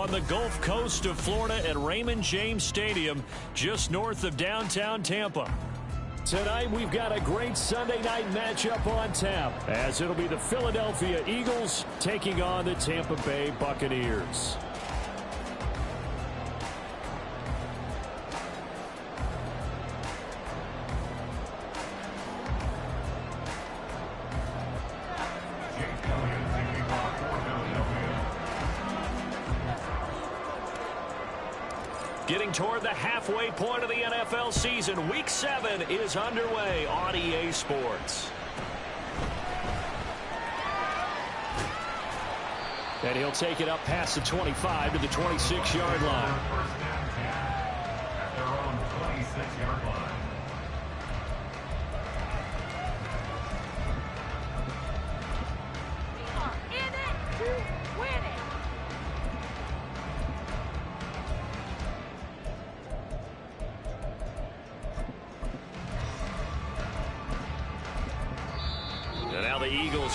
on the Gulf Coast of Florida at Raymond James Stadium, just north of downtown Tampa. Tonight, we've got a great Sunday night matchup on tap, as it'll be the Philadelphia Eagles taking on the Tampa Bay Buccaneers. Getting toward the halfway point of the NFL season, Week 7 is underway on EA Sports. And he'll take it up past the 25 to the 26-yard line. At their own 26-yard line.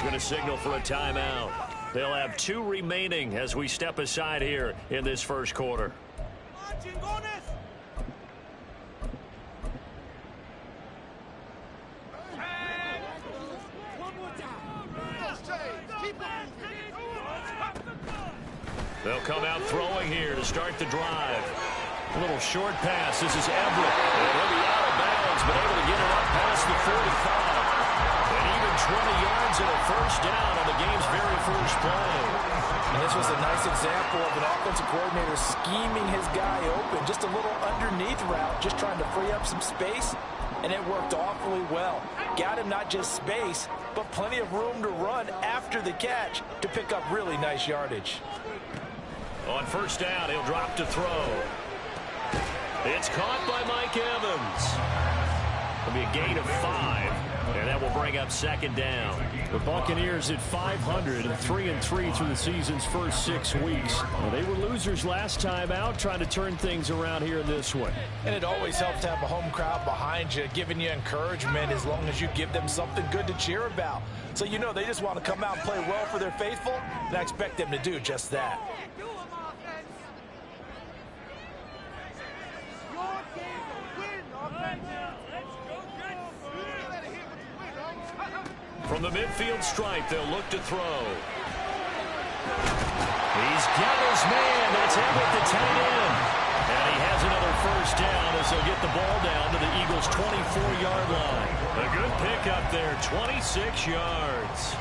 Going to signal for a timeout. They'll have 2 remaining as we step aside here in this first quarter. They'll come out throwing here to start the drive. A little short pass. This is Everett. He'll be out of bounds, but able to get it up past the 45. And even 20 yards and a first down on the game's very first play. And this was a nice example of an offensive coordinator scheming his guy open. Just a little underneath route, just trying to free up some space. And it worked awfully well. Got him not just space, but plenty of room to run after the catch to pick up really nice yardage. On first down, he'll drop to throw. It's caught by Mike Evans. It'll be a gain of 5. And that will bring up second down. The Buccaneers at 500 and 3-3 through the season's first 6 weeks. Well, they were losers last time out, trying to turn things around here in this one. And it always helps to have a home crowd behind you, giving you encouragement as long as you give them something good to cheer about. So you know they just want to come out and play well for their faithful, and I expect them to do just that. From the midfield stripe, they'll look to throw. He's got his man. That's Everett, the tight end. And he has another first down as they'll get the ball down to the Eagles' 24-yard line. A good pickup there, 26 yards.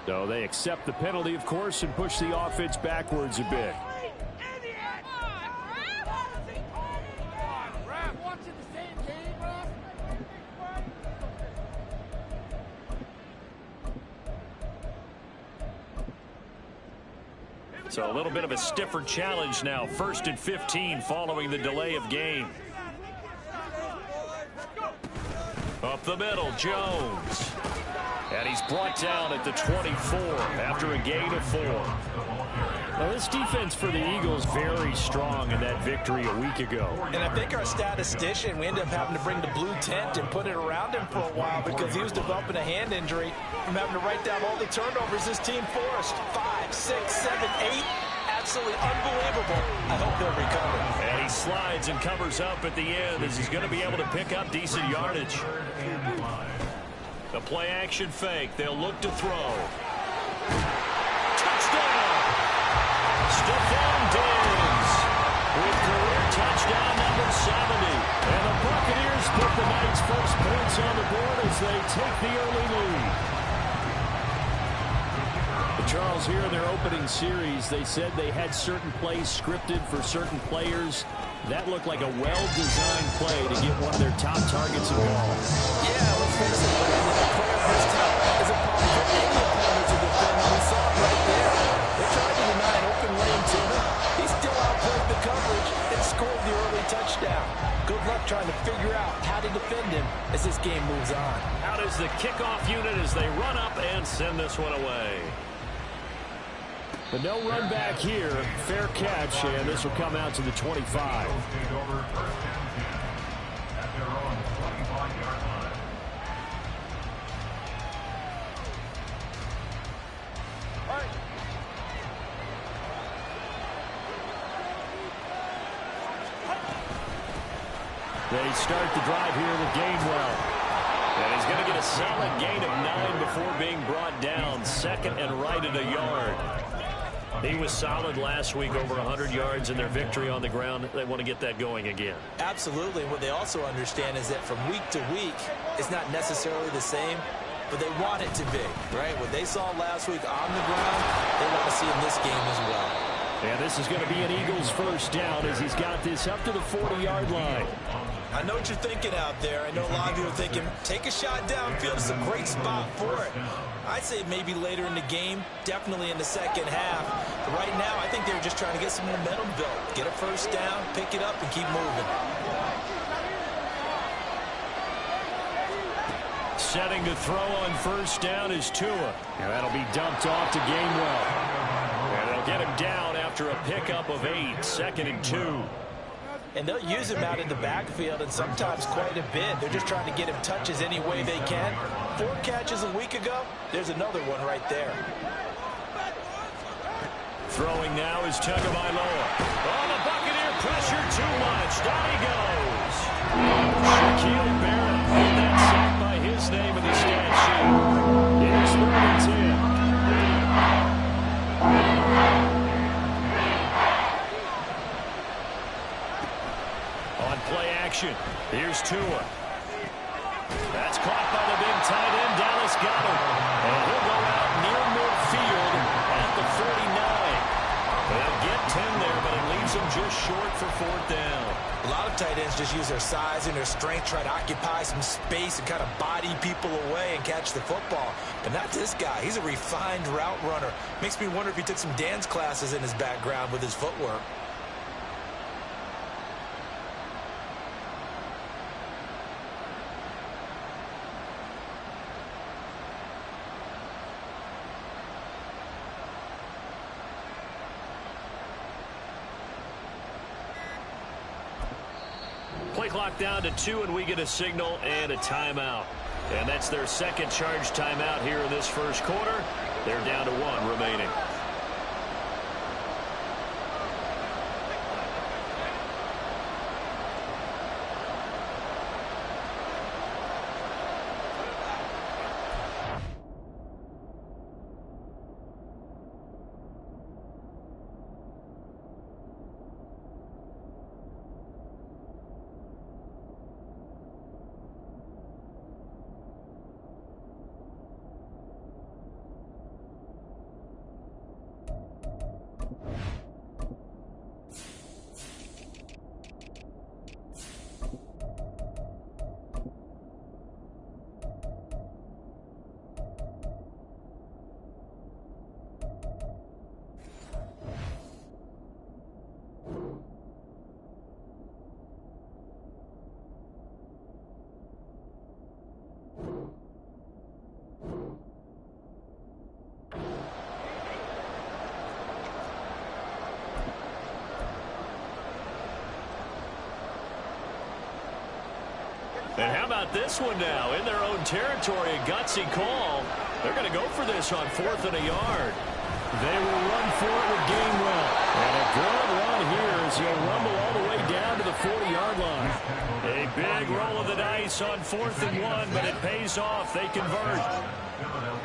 So they accept the penalty, of course, and push the offense backwards a bit. So a little bit of a stiffer challenge now. 1st and 15 following the delay of game. Up the middle, Jones. And he's brought down at the 24 after a gain of 4. Now, this defense for the Eagles very strong in that victory a week ago. And I think our statistician, we ended up having to bring the blue tent and put it around him for a while because he was developing a hand injury from having to write down all the turnovers this team forced. 5, 6, 7, 8. Absolutely unbelievable. I hope they'll recover. And he slides and covers up at the end as he's going to be able to pick up decent yardage. The play-action fake. They'll look to throw. Touchdown! Stephon Diggs with career touchdown number 70. And the Buccaneers put the night's first points on the board as they take the early lead. Charles, here in their opening series, they said they had certain plays scripted for certain players. That looked like a well-designed play to get one of their top targets involved. Yeah, let's face it, Brandon, a player of this talent is a problem for any opponent to defend. We saw it right there. They tried to deny an open lane to him. He still outplayed the coverage and scored the early touchdown. Good luck trying to figure out how to defend him as this game moves on. Out is the kickoff unit as they send this one away. But no run back here. Fair catch, and this will come out to the 25. They start the drive here with Gainwell. And he's going to get a solid gain of 9 before being brought down. Second and right at a yard. He was solid last week, over 100 yards in their victory on the ground. They want to get that going again. Absolutely. What they also understand is that from week to week, it's not necessarily the same, but they want it to be, right? What they saw last week on the ground, they want to see in this game as well. And this is going to be an Eagles first down as he's got this up to the 40-yard line. I know what you're thinking out there. I know a lot of you are thinking, take a shot downfield. It's a great spot for it. I'd say maybe later in the game, definitely in the second half. But right now, I think they're just trying to get some momentum built. Get a first down, pick it up, and keep moving. Setting to throw on first down is Tua. And that'll be dumped off to Gainwell. And they'll get him down after a pickup of 8, second and 2. And they'll use him out in the backfield, and sometimes quite a bit. They're just trying to get him touches any way they can. 4 catches a week ago. There's another one right there. Throwing now is Tagovailoa. Oh, the Buccaneer pressure too much. Down he goes. Shaquille Barrett put that sack by his name in the stat sheet. It's 3rd and 10. On play action, here's Tua. That's caught by the big tight end, Dallas Goedert. And he'll go out near midfield at the 49. They'll get 10 there, but it leaves them just short for 4th down. A lot of tight ends just use their size and their strength, try to occupy some space and kind of body people away and catch the football. But not this guy. He's a refined route runner. Makes me wonder if he took some dance classes in his background with his footwork. Play clock down to 2, and we get a signal and a timeout. And that's their second charge timeout here in this first quarter. They're down to 1 remaining. And how about this one now? In their own territory, a gutsy call. They're going to go for this on 4th and a yard. They will run for it with Gainwell. And a good run here as he'll rumble all the way down to the 40-yard line. A big roll of the dice on 4th and 1, but it pays off. They convert.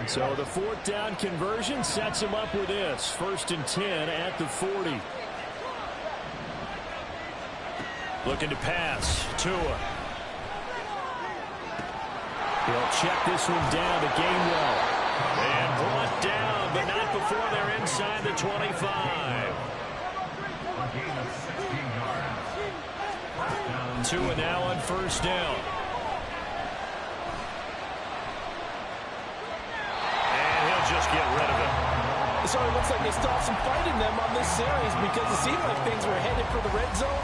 So the 4th down conversion sets him up with this. 1st and 10 at the 40. Looking to pass. Tua. He'll check this one down to Gainwell. And brought down, but not before they're inside the 25. Tua now on 1st down. And he'll just get rid of it. So it looks like they stopped some fight in them on this series because it seemed like things were headed for the red zone.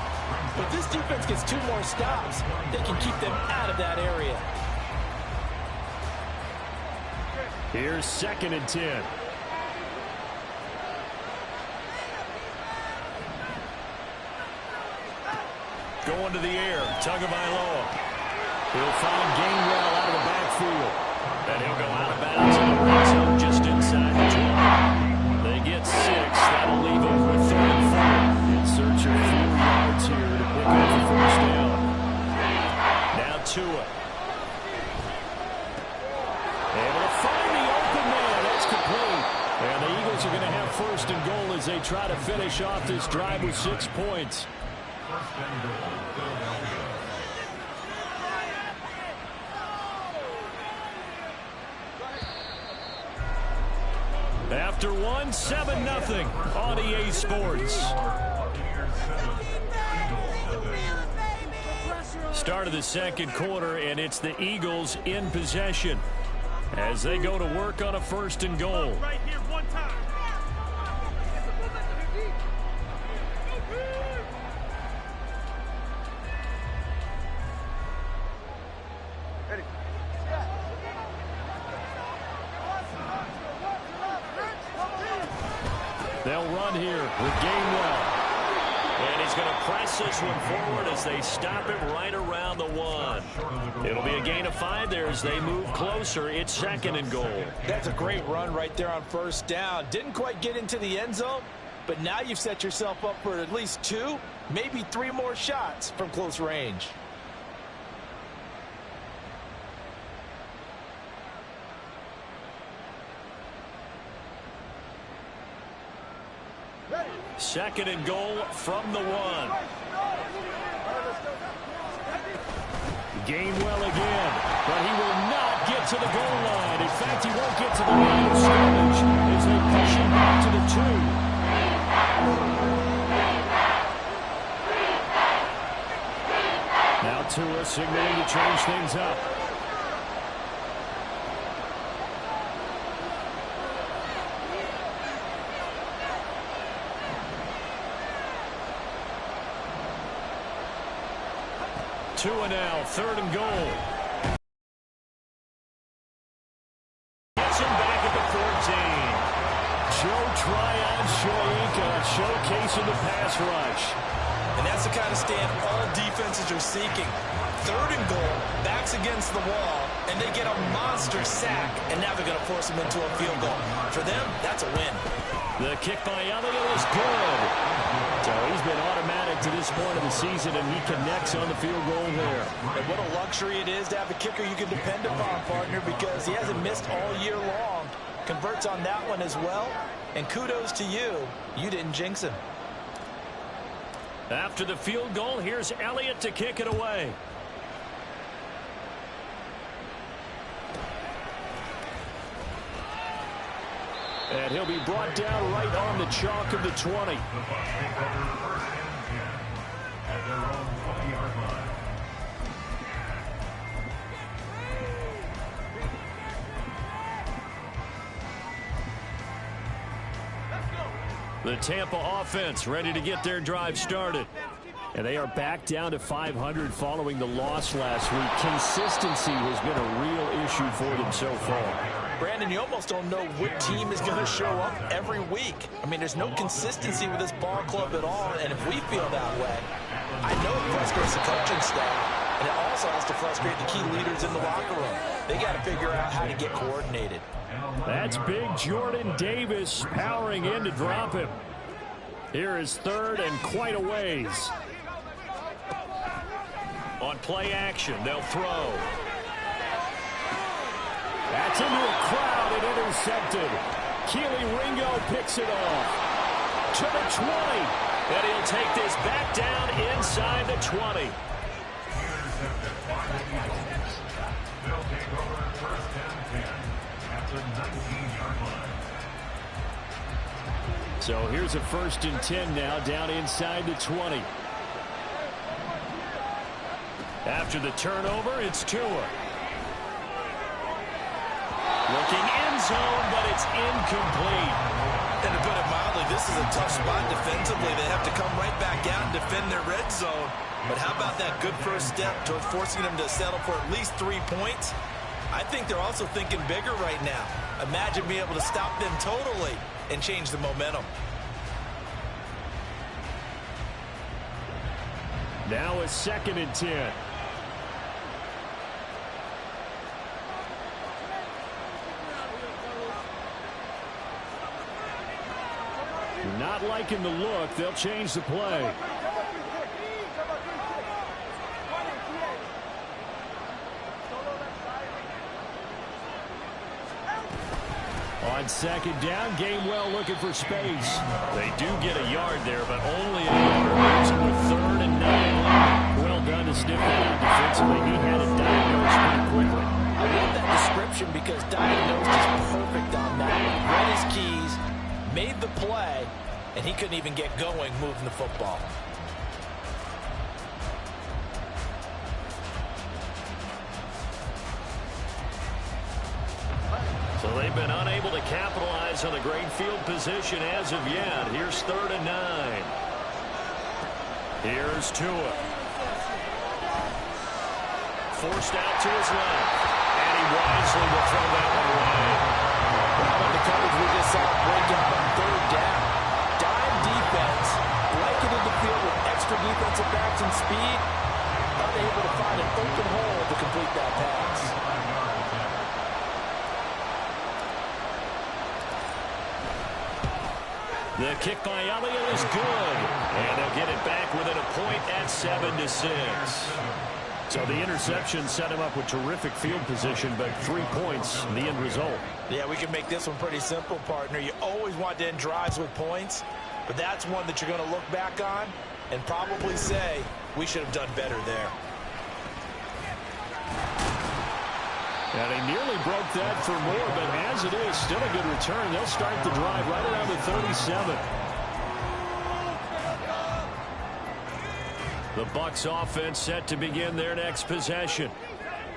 But this defense gets 2 more stops. They can keep them out of that area. Here's 2nd and 10. Going to the air, Tagovailoa. He'll find Gainwell out of the backfield. And he'll go out of bounds in the red zone just inside the 20. They get 6. That'll leave them with 3rd and 4. In search of 4 yards here to pick up the first down. Now Tua. Able to find the open man. That's complete. And the Eagles are going to have 1st and goal as they try to finish off this drive with 6 points. After 1, 7-0 on EA Sports. Start of the 2nd quarter, and it's the Eagles in possession as they go to work on a 1st and goal. Right here, one time. They'll run here with Gainwell. And he's going to press this one forward as they stop him right around the 1. It'll be a gain of 5 there as they move closer. It's 2nd and goal. That's a great run right there on 1st down. Didn't quite get into the end zone, but now you've set yourself up for at least 2, maybe 3 more shots from close range. Second and goal from the 1. Gainwell again, but he will not get to the goal line. In fact, he won't get to the line of scrimmage as they push him back to the 2. Now Tua signaling to change things up. Tua now, 3rd and goal. Gets him back at the 14. Joe Tryon-Shoyinka showcasing the pass rush. And that's the kind of stand all defenses are seeking. 3rd and goal, backs against the wall, and they get a monster sack, and now they're going to force them into a field goal. For them, that's a win. The kick by Elliott is good. So he's been automatic to this point of the season, and he connects on the field goal there. And what a luxury it is to have a kicker you can depend upon, partner, because he hasn't missed all year long. Converts on that one as well. And kudos to you. You didn't jinx him. After the field goal, here's Elliott to kick it away. And he'll be brought down right on the chalk of the 20. The Tampa offense ready to get their drive started. And they are back down to 500 following the loss last week. Consistency has been a real issue for them so far. Brandon, you almost don't know what team is going to show up every week. I mean, there's no consistency with this ball club at all, and if we feel that way, I know it frustrates the coaching staff, and it also has to frustrate the key leaders in the locker room. They got to figure out how to get coordinated. That's big Jordan Davis powering in to drop him. Here is 3rd and quite a ways. On play action, they'll throw. That's into a crowd and intercepted. Keely Ringo picks it off to the 20. And he'll take this back down inside the 20. So here's a 1st and 10 now down inside the 20. After the turnover, it's Tua. Looking end zone, but it's incomplete. And to put it mildly, this is a tough spot defensively. They have to come right back out and defend their red zone. But how about that good first step towards forcing them to settle for at least 3 points? I think they're also thinking bigger right now. Imagine being able to stop them totally and change the momentum. Now a 2nd and 10. Not liking the look. They'll change the play. On 2nd down, Gainwell looking for space. They do get a yard there, but only a yard. So with 3rd and 9. Well done to sniff that out defensively. He had it diagnosed pretty quickly. I love that description because diagnosed is perfect on that. Read his keys, made the play, and he couldn't even get going moving the football. So they've been unable to capitalize on the great field position as of yet. Here's 3rd and 9. Here's Tua. Forced out to his left. And he wisely will throw that one away. How about the coverage we just saw break up on 3rd down? Dime defense, like it in the field with extra defensive backs and speed, unable to find an open hole to complete that pass. The kick by Elliott is good. And they'll get it back within a point at 7-6. So the interception set him up with terrific field position, but 3 points, the end result. Yeah, we can make this one pretty simple, partner. You always want to end drives with points, but that's one that you're going to look back on and probably say, we should have done better there. Yeah, they nearly broke that for more, but as it is, still a good return. They'll start the drive right around the 37. The Bucs offense set to begin their next possession.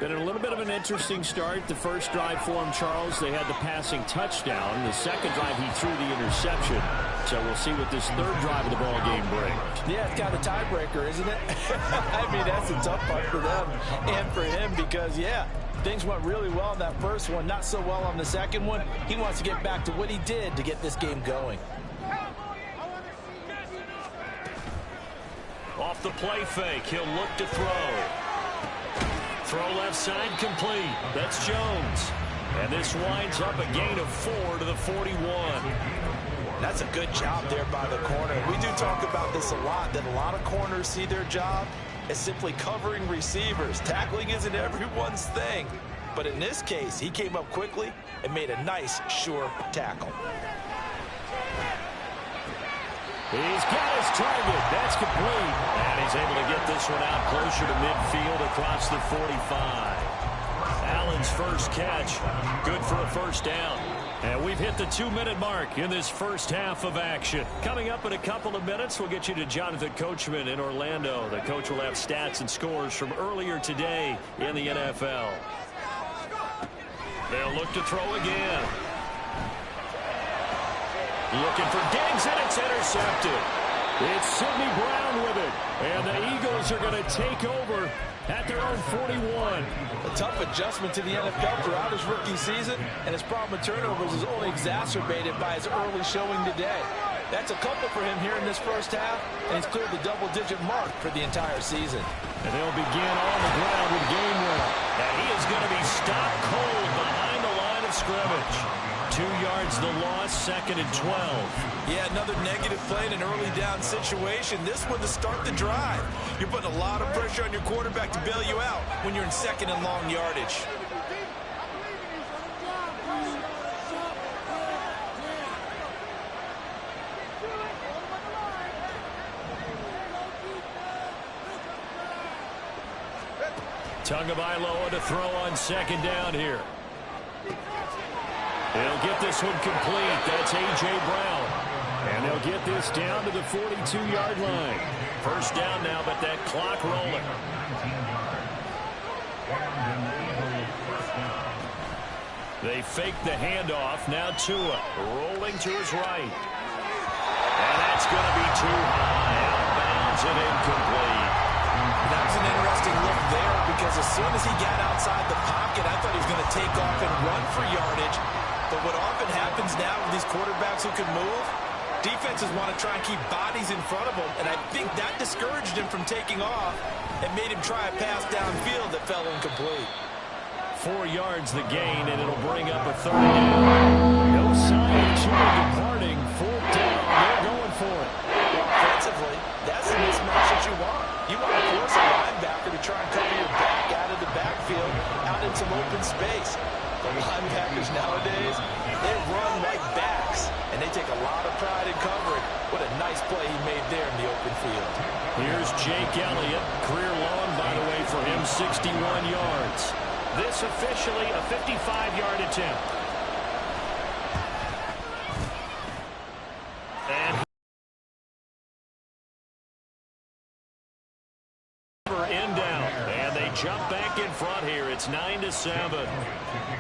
Been a little bit of an interesting start. The first drive for him, Charles, they had the passing touchdown. The second drive, he threw the interception. So we'll see what this 3rd drive of the ball game brings. Yeah, it's kind of a tiebreaker, isn't it? I mean, that's a tough part for them and for him because, yeah, things went really well in that first one, not so well on the second one. He wants to get back to what he did to get this game going. Off the play fake, he'll look to throw. Throw left side complete. That's Jones. And this winds up a gain of 4 to the 41. That's a good job there by the corner. We do talk about this a lot, that a lot of corners see their job as simply covering receivers. Tackling isn't everyone's thing. But in this case, he came up quickly and made a nice, sure tackle. He's got his target. That's complete. And he's able to get this one out closer to midfield across the 45. Allen's first catch, good for a first down. And we've hit the 2-minute mark in this first half of action. Coming up in a couple of minutes, we'll get you to Jonathan Coachman in Orlando. The coach will have stats and scores from earlier today in the NFL. They'll look to throw again. Looking for Diggs, and it's intercepted. It's Sidney Brown with it. And the Eagles are going to take over at their own 41. A tough adjustment to the NFL throughout his rookie season, and his problem with turnovers is only exacerbated by his early showing today. That's a couple for him here in this first half, and he's cleared the double-digit mark for the entire season. And they'll begin on the ground with Gainwell. And he is going to be stopped cold behind the line of scrimmage. 2 yards the loss, 2nd and 12. Yeah, another negative play in an early down situation. This one to start the drive. You're putting a lot of pressure on your quarterback to bail you out when you're in 2nd and long yardage. Tagovailoa to throw on 2nd down here. They'll get this one complete. That's A.J. Brown. And they'll get this down to the 42-yard line. First down now, but that clock rolling. They fake the handoff. Now Tua rolling to his right. And that's going to be too high. Out of bounds and incomplete. That was an interesting look there because as soon as he got outside the pocket, I thought he was going to take off and run for yardage. But what often happens now with these quarterbacks who can move, defenses want to try and keep bodies in front of them, and I think that discouraged him from taking off and made him try a pass downfield that fell incomplete. 4 yards the gain, and it'll bring up a third down. No sign of Tua departing. 4th down. They're going for it. Offensively, that's the mismatch that you want. You want to force a linebacker to try and cover your back out of the backfield, out in some open space. The linebackers nowadays, they run like backs, and they take a lot of pride in covering. What a nice play he made there in the open field. Here's Jake Elliott. Career long, by the way, for him, 61 yards. This officially a 55-yard attempt. And in down. And they jump back in front here. It's 9-7.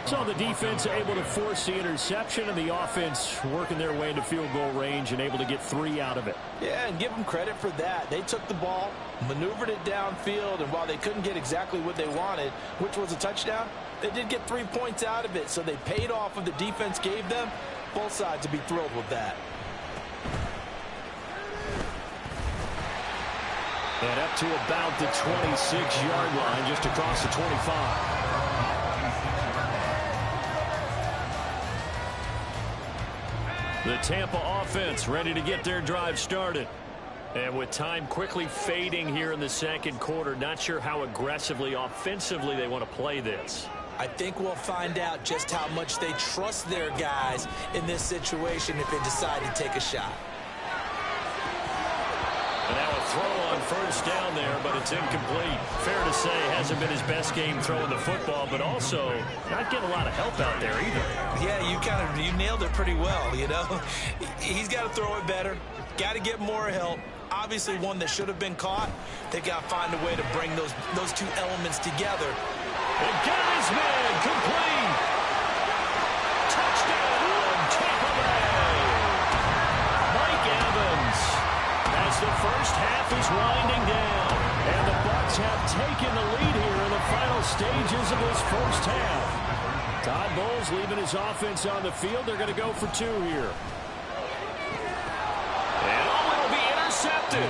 So the defense able to force the interception, and the offense working their way into field goal range and able to get 3 out of it. Yeah, and give them credit for that. They took the ball, maneuvered it downfield, and while they couldn't get exactly what they wanted, which was a touchdown, they did get 3 points out of it, so they paid off what the defense gave them. Both sides would be thrilled with that. And up to about the 26-yard line, just across the 25. The Tampa offense ready to get their drive started. And with time quickly fading here in the second quarter, not sure how aggressively, offensively they want to play this. I think we'll find out just how much they trust their guys in this situation if they decide to take a shot. And now a throw on first down there, but it's incomplete. Fair to say, hasn't been his best game throwing the football, but also not getting a lot of help out there either. Yeah, you nailed it pretty well, you know. He's got to throw it better, got to get more help. Obviously one that should have been caught. They got to find a way to bring those two elements together. And got his man complete. Touchdown, Tampa Bay. Mike Evans. As the first half is winding down, and the Bucs have taken the lead here in the final stages of this first half. Todd Bowles leaving his offense on the field. They're going to go for 2 here. And it'll be intercepted.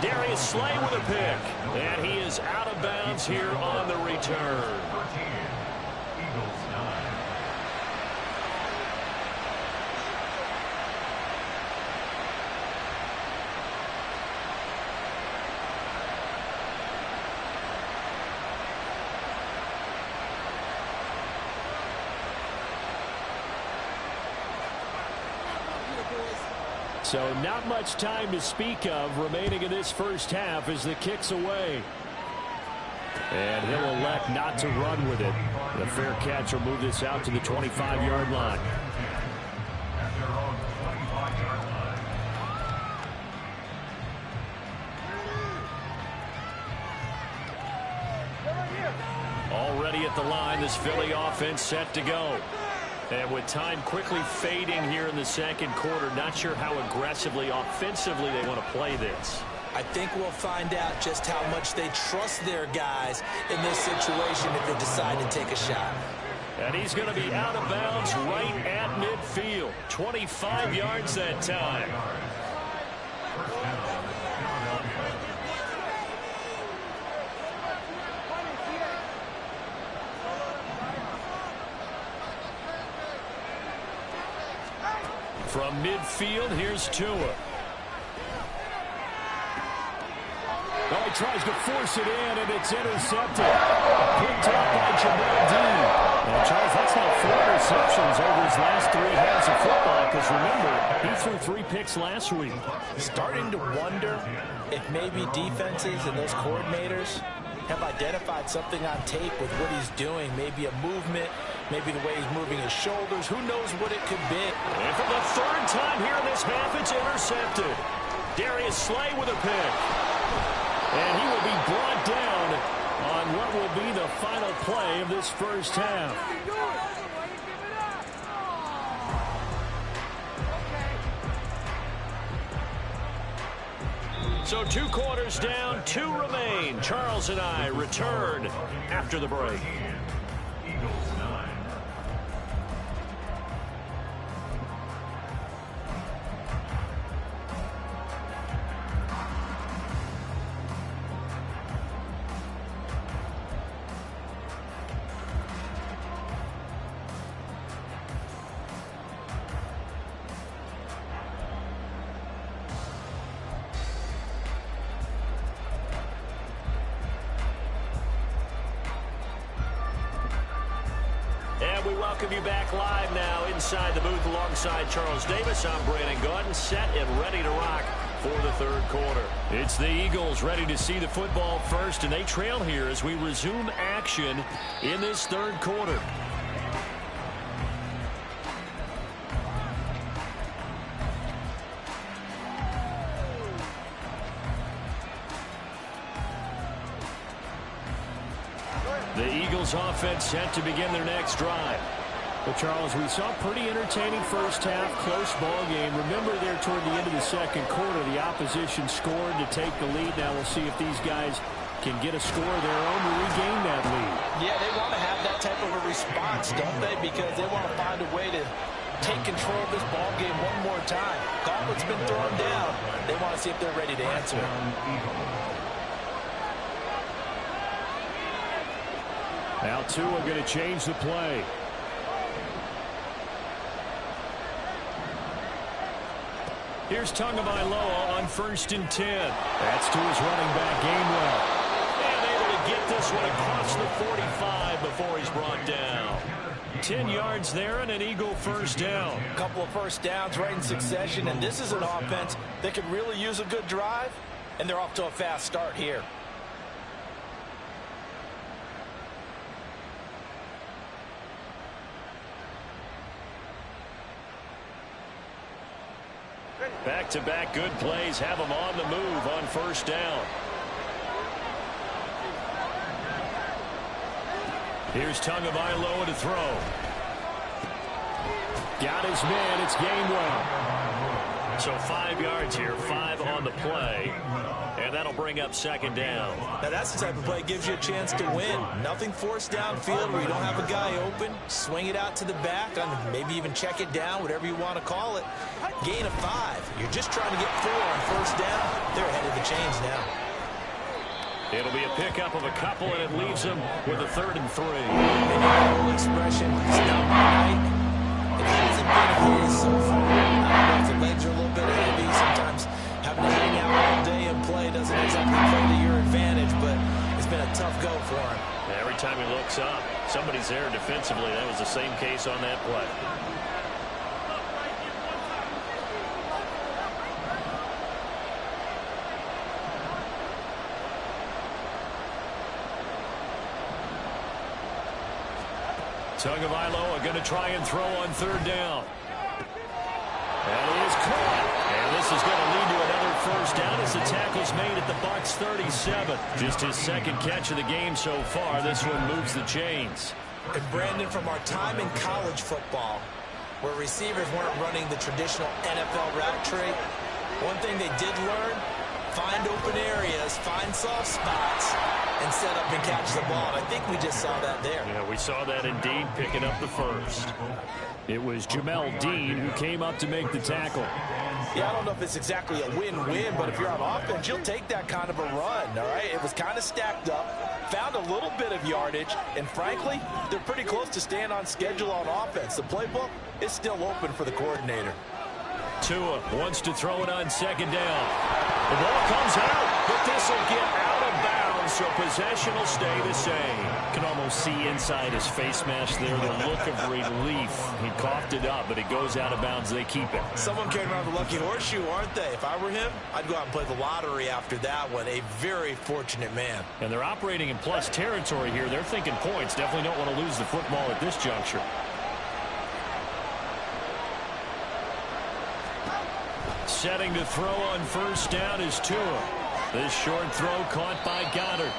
Darius Slay with a pick. And he is out of bounds here on the return. So not much time to speak of remaining in this first half as the kick's away. And he'll elect not to run with it. The fair catch will move this out to the 25-yard line. Already at the line, this Philly offense set to go. And with time quickly fading here in the second quarter, not sure how aggressively, offensively they want to play this. I think we'll find out just how much they trust their guys in this situation if they decide to take a shot. And he's going to be out of bounds right at midfield. 25 yards that time. From midfield, here's Tua. Oh, he tries to force it in, and it's intercepted. Picked up by Jamel Dean. And Charles, that's now 4 interceptions over his last 3 halves of football, because remember, he threw 3 picks last week. Starting to wonder if maybe defenses and those coordinators have identified something on tape with what he's doing. Maybe a movement, maybe the way he's moving his shoulders. Who knows what it could be. And for the 3rd time here in this half, it's intercepted. Darius Slay with a pick. And he will be brought down on what will be the final play of this first half. So 2 quarters down, 2 remain. Charles and I return after the break. We welcome you back live now inside the booth alongside Charles Davis. I'm Brandon Gaudin, set and ready to rock for the third quarter. It's the Eagles ready to see the football first, and they trail here as we resume action in this third quarter. The Eagles offense set to begin their next drive. Well, Charles, we saw a pretty entertaining first half, close ball game. Remember there toward the end of the second quarter, the opposition scored to take the lead. Now we'll see if these guys can get a score of their own to regain that lead. Yeah, they want to have that type of a response, don't they? Because they want to find a way to take control of this ball game one more time. Gauntlet's been thrown down. They want to see if they're ready to answer. Now Tua going to change the play. Here's Tagovailoa on 1st and 10. That's to his running back, Gainwell. And able to get this one across the 45 before he's brought down. 10 yards there and an Eagle first down. A couple of first downs right in succession, and this is an offense that could really use a good drive, and they're off to a fast start here. Back-to-back good plays have them on the move on first down. Here's Tagovailoa to throw. Got his man. It's Gainwell. So 5 yards here, 5 on the play. And that'll bring up second down. Now that's the type of play that gives you a chance to win. Nothing forced downfield where you don't have a guy open. Swing it out to the back, maybe even check it down, whatever you want to call it. Gain of 5. You're just trying to get 4 on first down. They're ahead of the chains now. It'll be a pickup of a couple, and it leaves them with a 3rd and 3. And the whole expression, it's not right. It hasn't been his so far. I don't know if the legs are a little bit heavy. Sometimes having to hang out all day and play doesn't exactly play to your advantage, but it's been a tough go for him. Every time he looks up, somebody's there defensively. That was the same case on that play. Tagovailoa going to try and throw on 3rd down. That is caught. And this is going to lead to another first down as the tackle's made at the Bucs 37. Just his second catch of the game so far. This one moves the chains. And Brandon, from our time in college football, where receivers weren't running the traditional NFL route tree, one thing they did learn, find open areas, find soft spots, and set up and catch the ball. And I think we just saw that there. Yeah, we saw that indeed, picking up the first. It was Jamel Dean who came up to make the tackle. Yeah, I don't know if it's exactly a win-win, but if you're on offense, you'll take that kind of a run, all right? It was kind of stacked up, found a little bit of yardage, and frankly, they're pretty close to staying on schedule on offense. The playbook is still open for the coordinator. Tua wants to throw it on 2nd down. The ball comes out, but this will get out of bounds, so possession will stay the same. Can almost see inside his face mask there the look of relief. He coughed it up, but it goes out of bounds. They keep it. Someone came around the lucky horseshoe, aren't they? If I were him, I'd go out and play the lottery after that one. A very fortunate man. And they're operating in plus territory here. They're thinking points. Definitely don't want to lose the football at this juncture. Setting to throw on first down is Tua. This short throw caught by Goddard.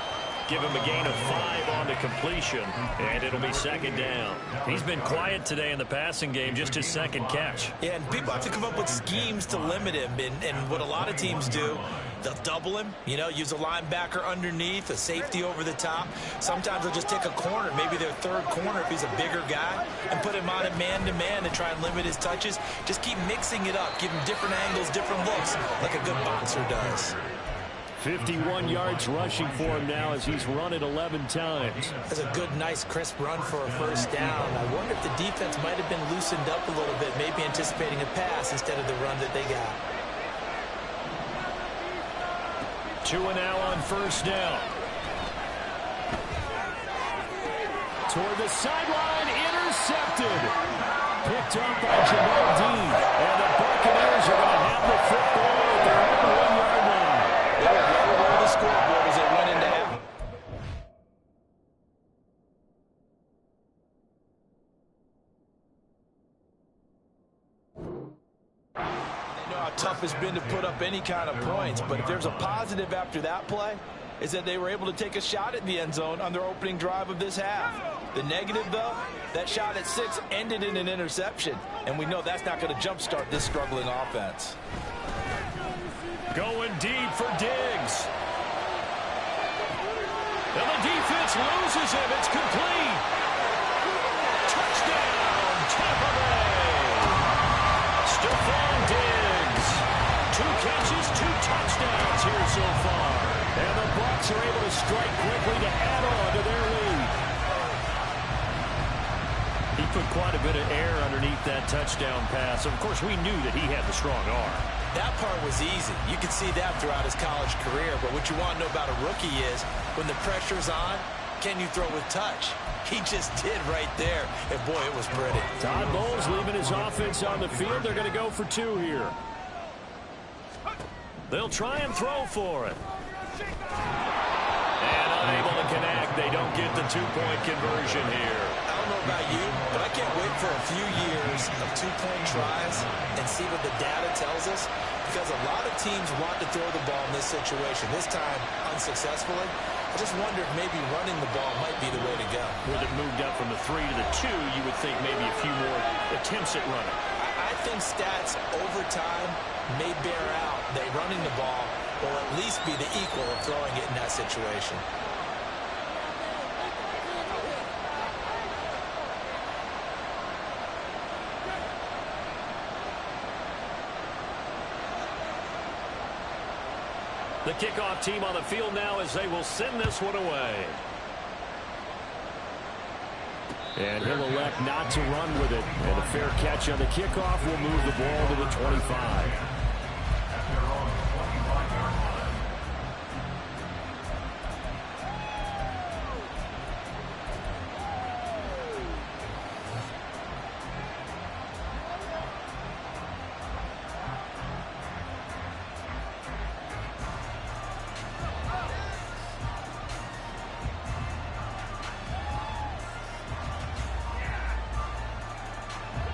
Give him a gain of 5 on the completion, and it'll be 2nd down. He's been quiet today in the passing game, just his 2nd catch. Yeah, and people have to come up with schemes to limit him, and what a lot of teams do, they'll double him, you know, use a linebacker underneath, a safety over the top. Sometimes they'll just take a corner, maybe their 3rd corner if he's a bigger guy, and put him on a man-to-man and try and limit his touches. Just keep mixing it up, give him different angles, different looks, like a good boxer does. 51 yards rushing for him now as he's run it 11 times. That's a good, nice, crisp run for a first down. I wonder if the defense might have been loosened up a little bit, maybe anticipating a pass instead of the run that they got. Tua now on first down. Toward the sideline, intercepted. Picked up by Jamal Dean. And the Buccaneers are going to have the football at their own 1-yard line. They were well aware of the scoreboard as they went into half. They know how tough it's been to put up any kind of points, but if there's a positive after that play, is that they were able to take a shot at the end zone on their opening drive of this half. The negative, though, that shot at 6 ended in an interception, and we know that's not going to jumpstart this struggling offense. Going deep for Diggs. And the defense loses him. It's complete. Touchdown, Tampa Bay. Stephon Diggs. 2 catches, 2 touchdowns here so far. And the Bucs are able to strike quickly to add on to their lead. He put quite a bit of air underneath that touchdown pass. Of course, we knew that he had the strong arm. That part was easy. You can see that throughout his college career. But what you want to know about a rookie is when the pressure's on, can you throw with touch? He just did right there. And, boy, it was pretty. Todd Bowles leaving his offense on the field. They're going to go for 2 here. They'll try and throw for it. And unable to connect. They don't get the 2-point conversion here. I don't know about you, but I can't wait for a few years of 2-point tries and see what the data tells us, because a lot of teams want to throw the ball in this situation, this time unsuccessfully. I just wonder if maybe running the ball might be the way to go. With it moved up from the 3 to the 2, you would think maybe a few more attempts at running. I think stats over time may bear out that running the ball will at least be the equal of throwing it in that situation. The kickoff team on the field now as they will send this one away. And he'll elect not to run with it. And a fair catch on the kickoff will move the ball to the 25.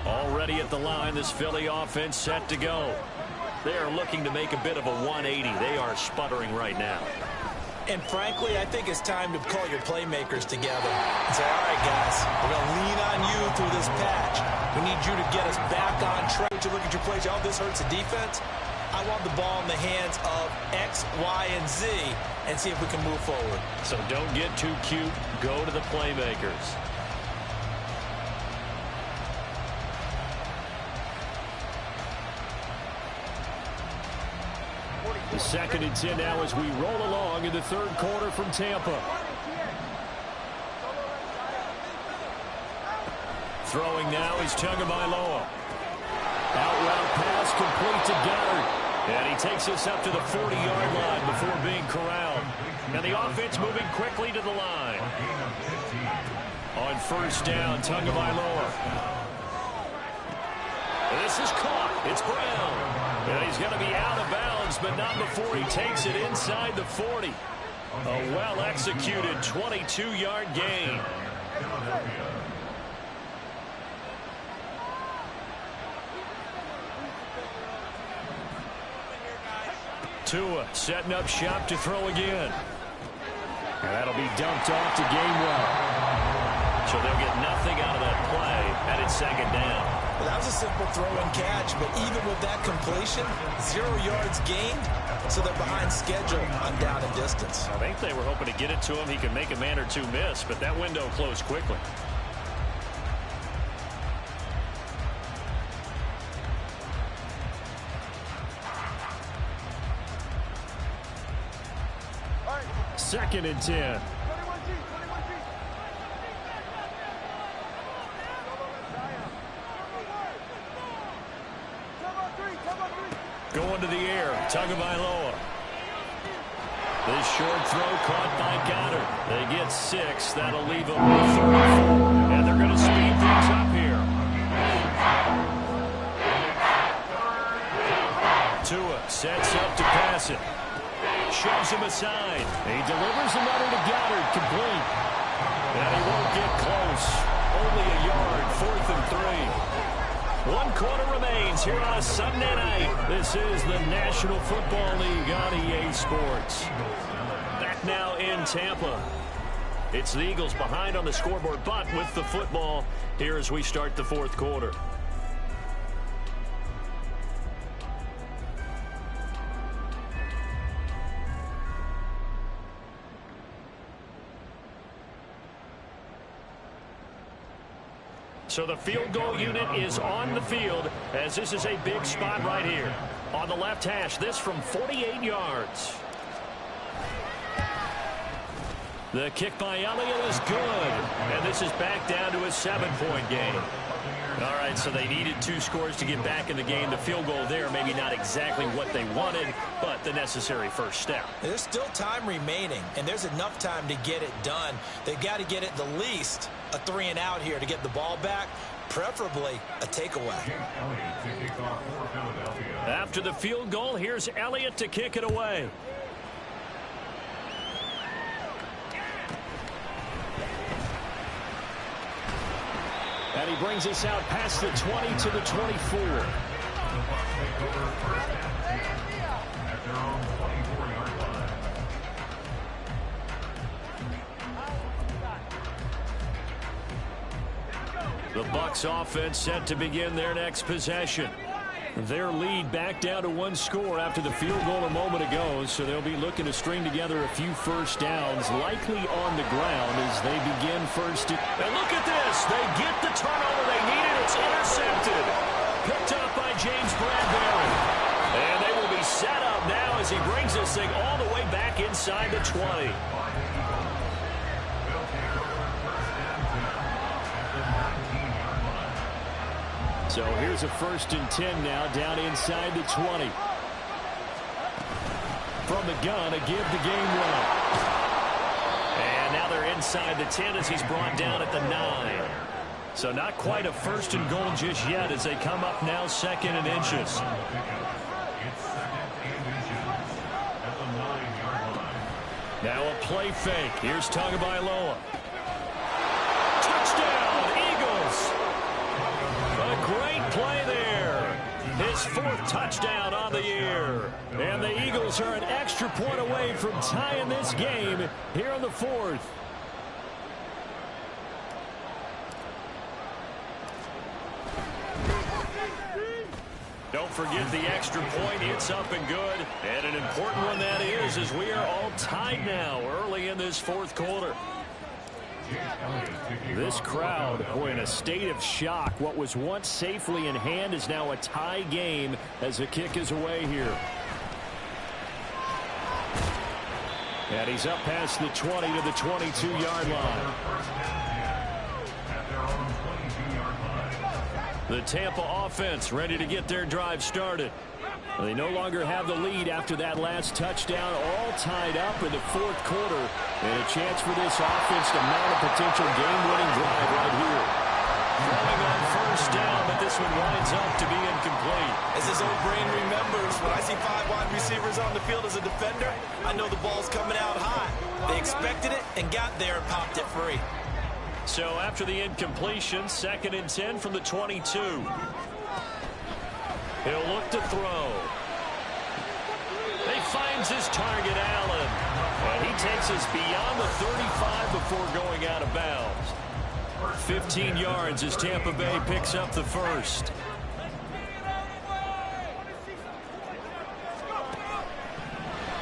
Already at the line, this Philly offense set to go. They are looking to make a bit of a 180. They are sputtering right now. And frankly, I think it's time to call your playmakers together and say, all right, guys, we're going to lean on you through this patch. We need you to get us back on track. To look at your plays, oh, this hurts the defense. I want the ball in the hands of X, Y, and Z and see if we can move forward. So don't get too cute. Go to the playmakers. The 2nd and 10 now as we roll along in the 3rd quarter from Tampa. Throwing now is Tagovailoa. Out route pass complete to Goddard. And he takes us up to the 40-yard line before being corralled. And the offense moving quickly to the line. On 1st down, Tagovailoa. This is caught. It's Brown. And he's going to be out of bounds, but not before he takes it inside the 40. A well-executed 22-yard gain. Tua setting up shop to throw again. And that'll be dumped off to Gainwell. So they'll get nothing out of that play, and it's 2nd down. Well, that was a simple throw and catch, but even with that completion, 0 yards gained, so they're behind schedule on down and distance. I think they were hoping to get it to him. He can make a man or two miss, but that window closed quickly. Second and 10. Going to the air, Tagovailoa. This short throw caught by Goddard. They get 6. That'll leave them with 34. And they're going to speed things up Tua sets up to pass it. Shoves him aside. He delivers another to Goddard, complete. And he won't get close. Only a yard, 4th and 3. 1 quarter remains here on a Sunday night. This is the National Football League on EA Sports. Back now in Tampa. It's the Eagles behind on the scoreboard, but with the football here as we start the 4th quarter. So the field goal unit is on the field as this is a big spot right here. On the left hash, this from 48 yards. The kick by Elliott is good. And this is back down to a 7-point game. All right, so they needed 2 scores to get back in the game. The field goal there, maybe not exactly what they wanted, but the necessary first step. There's still time remaining, and there's enough time to get it done. They've got to get it the least a 3-and-out here to get the ball back, preferably a takeaway. After the field goal, here's Elliott to kick it away. And he brings us out past the 20 to the 24. The Bucs offense set to begin their next possession. Their lead back down to 1 score after the field goal a moment ago, so they'll be looking to string together a few first downs, likely on the ground as they begin first. And look at this. They get the turnover they needed. It's intercepted. Picked up by James Bradbury. And they will be set up now as he brings this thing all the way back inside the 20. So here's a 1st and 10 now down inside the 20. From the gun, a give the game winner. And now they're inside the 10 as he's brought down at the 9. So not quite a 1st and goal just yet as they come up now 2nd and inches. Now a play fake. Here's Tagovailoa. Touchdown, Eagles. A great play there. His 4th touchdown on the year. And the Eagles are an extra point away from tying this game here in the 4th. Don't forget the extra point. It's up and good. And an important one that is, as we are all tied now early in this 4th quarter. This crowd, boy, in a state of shock. What was once safely in hand is now a tie game as the kick is away here. And he's up past the 20 to the 22-yard line. The Tampa offense ready to get their drive started. They no longer have the lead after that last touchdown, all tied up in the 4th quarter. And a chance for this offense to mount a potential game-winning drive right here. Throwing on 1st down, but this one winds up to be incomplete. As his old brain remembers, when I see 5 wide receivers on the field as a defender, I know the ball's coming out high. They expected it and got there and popped it free. So after the incompletion, 2nd and 10 from the 22. He'll look to throw. He finds his target, Allen. And he takes us beyond the 35 before going out of bounds. 15 yards as Tampa Bay picks up the 1st.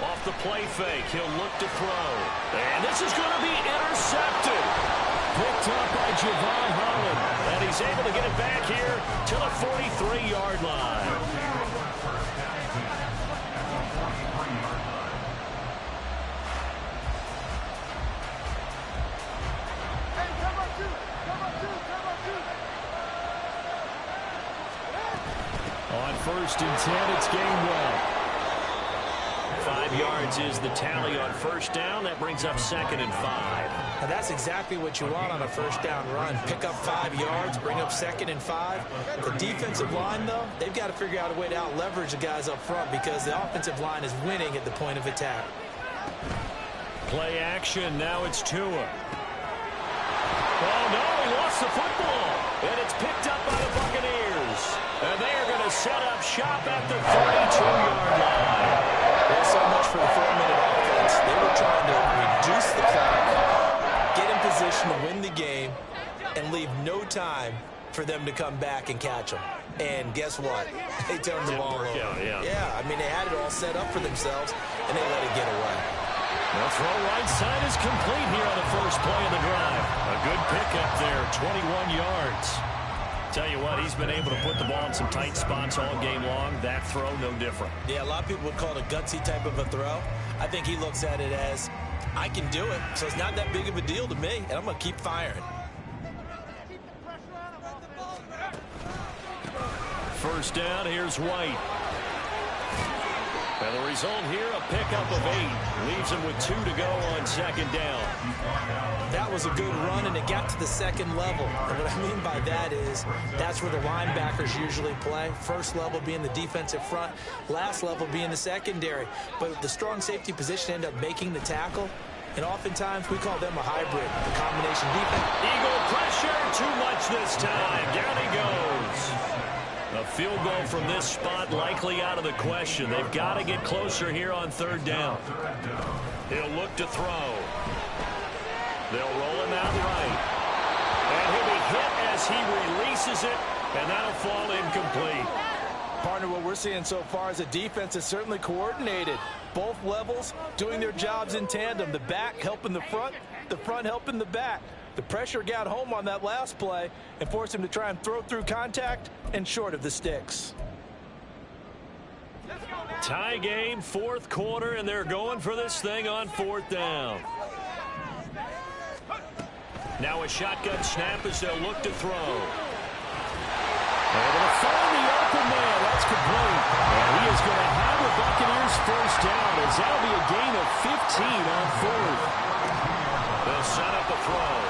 Off the play fake, he'll look to throw. And this is going to be intercepted. Picked up by Javon Holland. And he's able to get it back here to the 43-yard line. On 1st and 10, it's Gainwell. 5 yards is the tally on 1st down. That brings up 2nd and 5. Now that's exactly what you want on a first down run. Pick up 5 yards, bring up 2nd and 5. The defensive line, though, they've got to figure out a way to out-leverage the guys up front because the offensive line is winning at the point of attack. Play action. Now it's Tua. Oh, no, he lost the football. And it's picked up by the Buccaneers. And they are going to set up shop at the 32-yard line. Well, so much for the 4-minute offense. They were trying to reduce the clock, get in position to win the game, and leave no time for them to come back and catch them. And guess what? They turned the ball over. Yeah, I mean, they had it all set up for themselves, and they let it get away. The throw right side is complete here on the first play of the drive. A good pickup there, 21 yards. Tell you what, he's been able to put the ball in some tight spots all game long. That throw, no different. Yeah, a lot of people would call it a gutsy type of a throw. I think he looks at it as, I can do it, so it's not that big of a deal to me, and I'm going to keep firing. First down, here's White. And the result here, a pickup of 8. Leaves him with 2 to go on second down. That was a good run, and it got to the second level. And what I mean by that is that's where the linebackers usually play. First level being the defensive front, last level being the secondary. But the strong safety position ended up making the tackle. And oftentimes we call them a hybrid, the combination defense. Eagle pressure, too much this time. Down he goes. A field goal from this spot likely out of the question. They've got to get closer here on third down. He'll look to throw. They'll roll him out right. And he'll be hit as he releases it, and that'll fall incomplete. Partner, what we're seeing so far is a defense is certainly coordinated. Both levels doing their jobs in tandem. The back helping the front helping the back. The pressure got home on that last play and forced him to try and throw through contact and short of the sticks. Tie game, fourth quarter, and they're going for this thing on fourth down. Now a shotgun snap as they'll look to throw. Able to find the open man. That's complete. And he is going to have the Buccaneers first down as that'll be a gain of 15 on fourth. They'll set up a throw.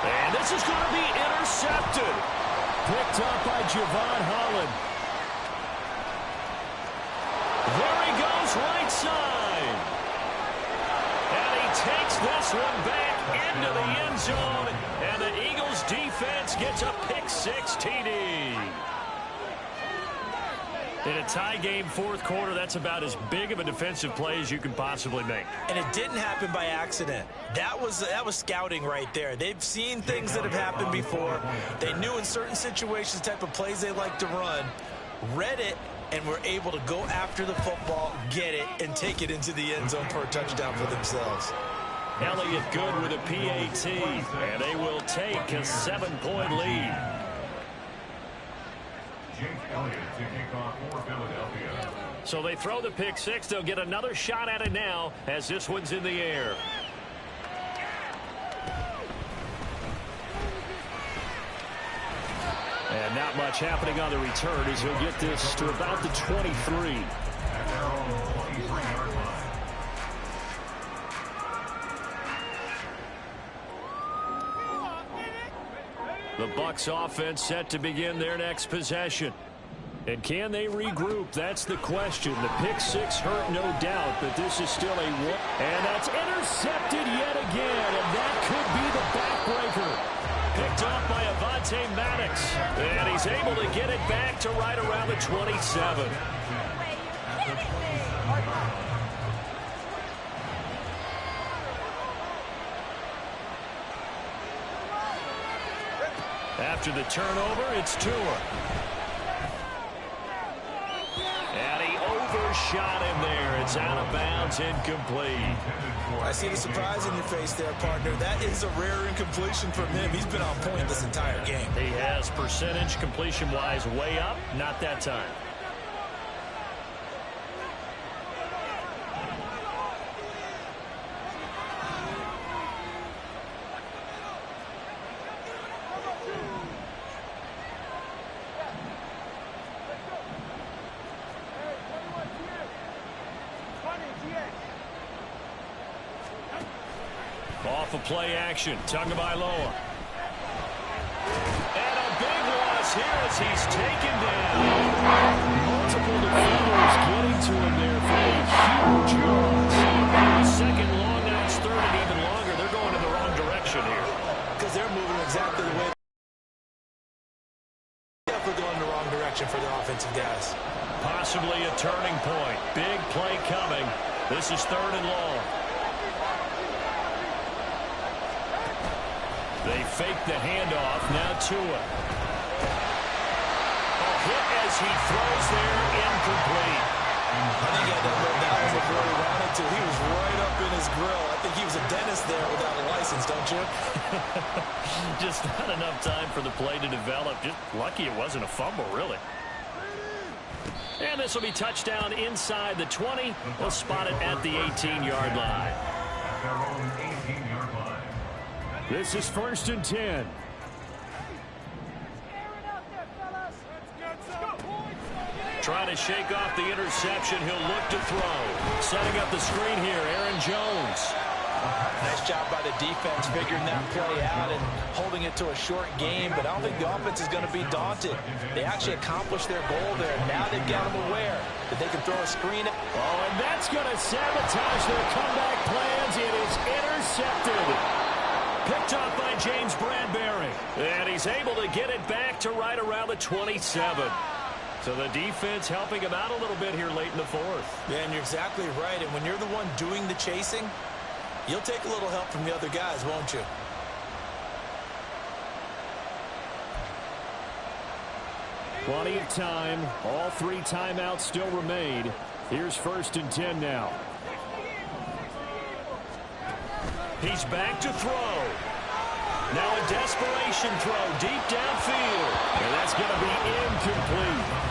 And this is going to be intercepted. Picked up by Javon Holland. There he goes, right side. And he takes this one back into the end zone. And the Eagles defense gets a pick-6 TD. In a tie game, fourth quarter, that's about as big of a defensive play as you can possibly make. And it didn't happen by accident. That was scouting right there. They've seen things that have happened before. They knew in certain situations the type of plays they like to run, read it, and were able to go after the football, get it, and take it into the end zone for a touchdown for themselves. Elliott good with a PAT, and they will take a 7-point lead. So they throw the pick-6. They'll get another shot at it now as this one's in the air. And not much happening on the return as he'll get this to about the 23. The Bucs offense set to begin their next possession. And can they regroup? That's the question. The pick-6 hurt, no doubt, but this is still a one. And that's intercepted yet again, and that could be the backbreaker. Picked up by Avonte Maddox, and he's able to get it back to right around the 27. After the turnover, it's Tua. And he overshot him there. It's out of bounds, incomplete. I see the surprise in your face there, partner. That is a rare incompletion from him. He's been on point this entire game. He has percentage completion-wise way up, not that time. Off of play action. Tagovailoa. And a big loss here as he's taken down. Multiple defenders getting to him there for a huge loss. Second long, now it's third and even longer. They're going in the wrong direction here. Because they're moving exactly the way they're going in the wrong direction for their offensive guys. Possibly a turning point. Big play coming. This is third and long. They fake the handoff. Now Tua. A hit as he throws there, incomplete. I think he had that little down before he wanted to. He was right up in his grill. I think he was a dentist there without a license, don't you? Just not enough time for the play to develop. Just lucky it wasn't a fumble, really. And this will be touchdown inside the 20. We'll spot it at the 18-yard line. This is 1st and 10. Trying to shake off the interception. He'll look to throw. Setting up the screen here, Aaron Jones. Nice job by the defense figuring that play out and holding it to a short game, but I don't think the offense is going to be daunted. They actually accomplished their goal there. Now they've got them aware that they can throw a screen. Oh, and that's going to sabotage their comeback plans. It is intercepted. Picked off by James Bradbury. And he's able to get it back to right around the 27. So the defense helping him out a little bit here late in the fourth. Yeah, and you're exactly right. And when you're the one doing the chasing, you'll take a little help from the other guys, won't you? Plenty of time. All 3 timeouts still remain. Here's 1st and 10 now. He's back to throw. Now a desperation throw deep downfield. And that's going to be incomplete.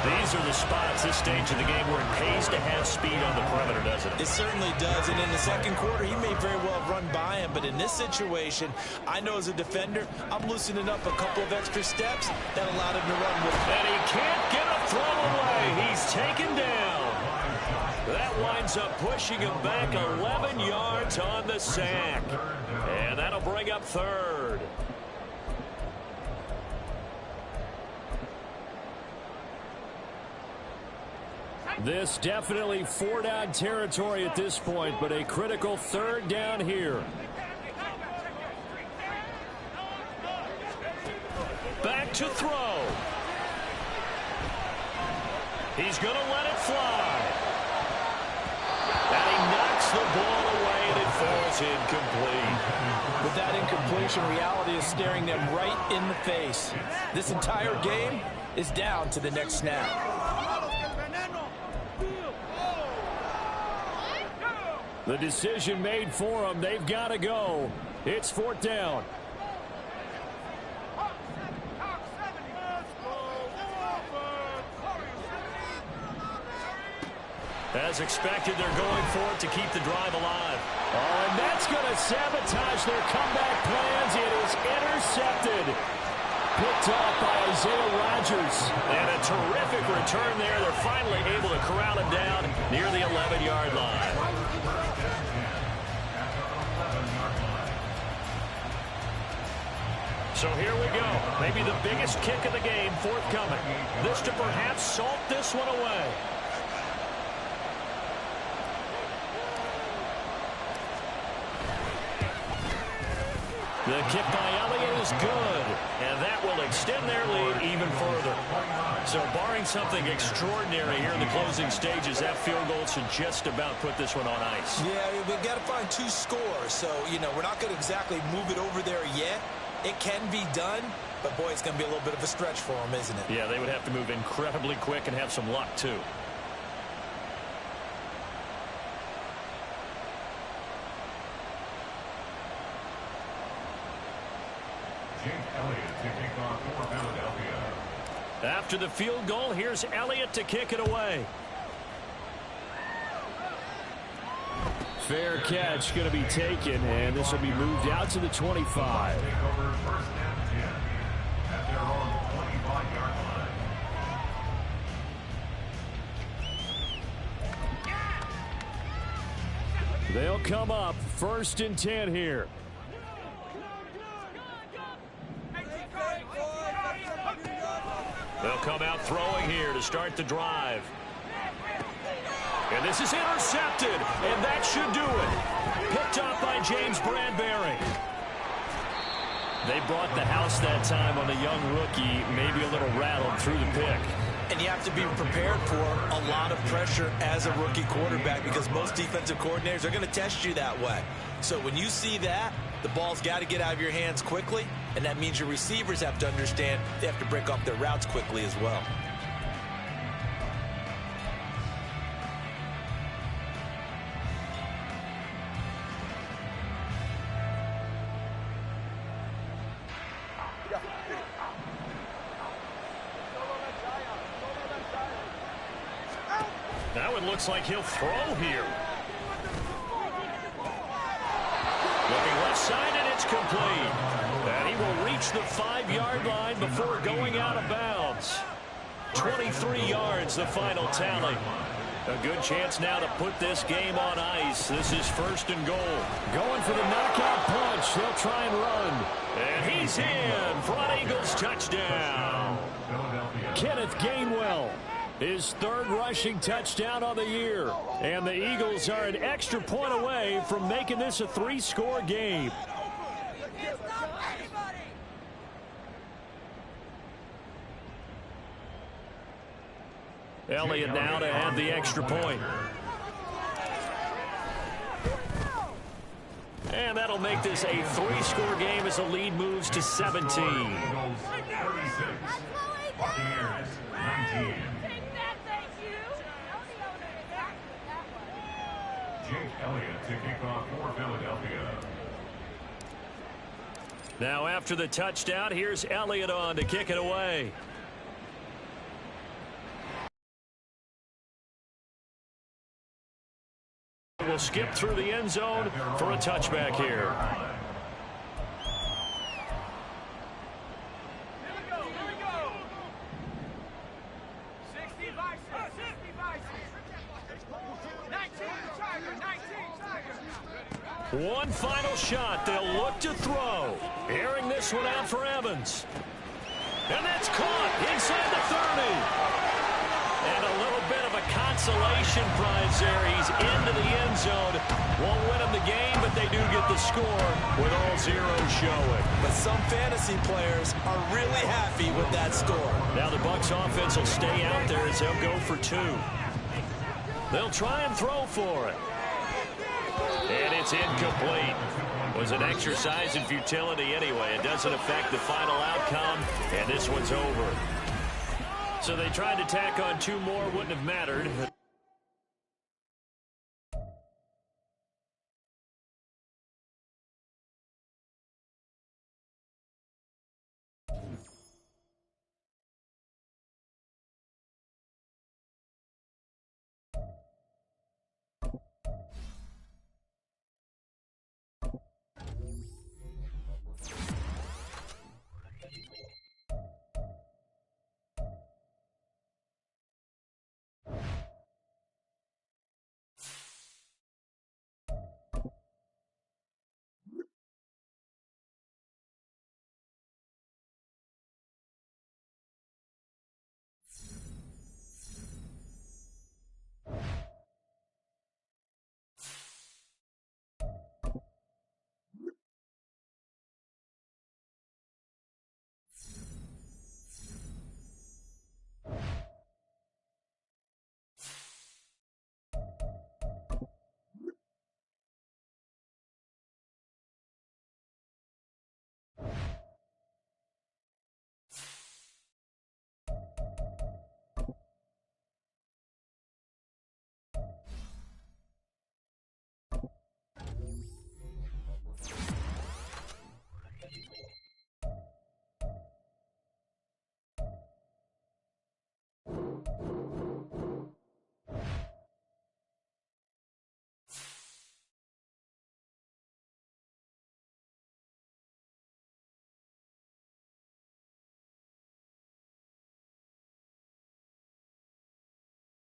These are the spots, this stage of the game, where it pays to have speed on the perimeter, doesn't it? It certainly does. And in the second quarter, he may very well have run by him. But in this situation, I know as a defender, I'm loosening up a couple of extra steps that allowed him to run with him. And he can't get a throw away. He's taken down. That winds up pushing him back 11 yards on the sack. And that'll bring up third. This definitely 4-down territory at this point, but a critical 3rd down here. Back to throw. He's going to let it fly. And he knocks the ball away, and it falls incomplete. With that incompletion, reality is staring them right in the face. This entire game is down to the next snap. The decision made for them. They've got to go. It's 4th down. As expected, they're going for it to keep the drive alive. Oh, and that's going to sabotage their comeback plans. It is intercepted. Picked off by Isaiah Rodgers. And a terrific return there. They're finally able to corral him down near the 11-yard line. So here we go. Maybe the biggest kick of the game forthcoming. This to perhaps salt this one away. The kick by Elliott is good, and that will extend their lead even further. So barring something extraordinary here in the closing stages, that field goal should just about put this one on ice. Yeah, we've got to find 2 scores. So, we're not going to exactly move it over there yet. It can be done, but, boy, it's going to be a little bit of a stretch for them, isn't it? Yeah, they would have to move incredibly quick and have some luck, too. After the field goal, here's Elliott to kick it away. Fair catch going to be taken, and this will be moved out to the 25. They'll come up 1st and 10 here. They'll come out throwing here to start the drive. And this is intercepted, and that should do it. Picked up by James Bradbury. They brought the house that time on a young rookie, maybe a little rattled through the pick. And you have to be prepared for a lot of pressure as a rookie quarterback because most defensive coordinators are going to test you that way. So when you see that, the ball's got to get out of your hands quickly, and that means your receivers have to understand they have to break off their routes quickly as well. Now it looks like he'll throw here. Looking left side, and it's complete. And he will reach the 5-yard line before going out of bounds. 23 yards, the final tally. A good chance now to put this game on ice. This is 1st and goal. Going for the knockout punch. They'll try and run. And he's in for an Eagles touchdown. Kenneth Gainwell, his 3rd rushing touchdown on the year. And the Eagles are an extra point away from making this a 3-score game. Elliott now to add the extra point. And that'll make this a 3-score game as the lead moves to 17. 36. Buccaneers 19. Jake Elliott to kick off for Philadelphia. Now after the touchdown, here's Elliott on to kick it away. We'll skip through the end zone for a touchback here. One final shot. They'll look to throw. Airing this one out for Evans. And that's caught inside the 30. And a little bit of a consolation prize there. He's into the end zone. Won't win him the game, but they do get the score with all zeros showing. But some fantasy players are really happy with that score. Now the Bucs offense will stay out there as they'll go for 2. They'll try and throw for it. And it's incomplete. Was an exercise in futility anyway. It doesn't affect the final outcome, and this one's over. So they tried to tack on 2 more, wouldn't have mattered.